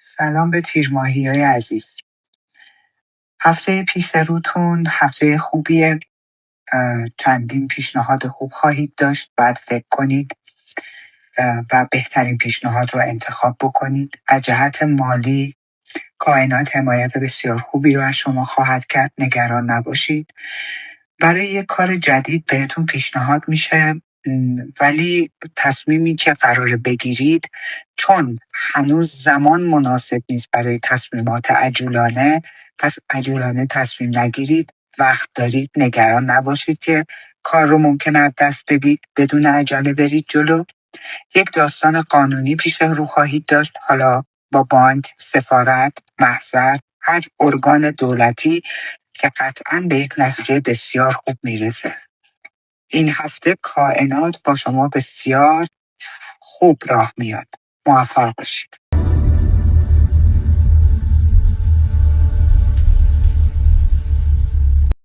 سلام به تیرماهیای عزیز. هفته پیش روتون هفته خوبیه. چندین پیشنهاد خوب خواهید داشت. بعد فکر کنید و بهترین پیشنهاد رو انتخاب بکنید. از جهت مالی کائنات حمایت بسیار خوبی رو از شما خواهد کرد. نگران نباشید. برای یک کار جدید بهتون پیشنهاد میشه، ولی تصمیمی که قراره بگیرید چون هنوز زمان مناسب نیست برای تصمیمات عجولانه، پس عجولانه تصمیم نگیرید. وقت دارید، نگران نباشید که کار رو ممکنه از دست بدید. بدون عجله برید جلو. یک داستان قانونی پیش رو خواهید داشت، حالا با بانک، سفارت، محضر، هر ارگان دولتی که قطعاً به یک نتیجه بسیار خوب میرسه. این هفته کائنات با شما بسیار خوب راه میاد. موفق باشید.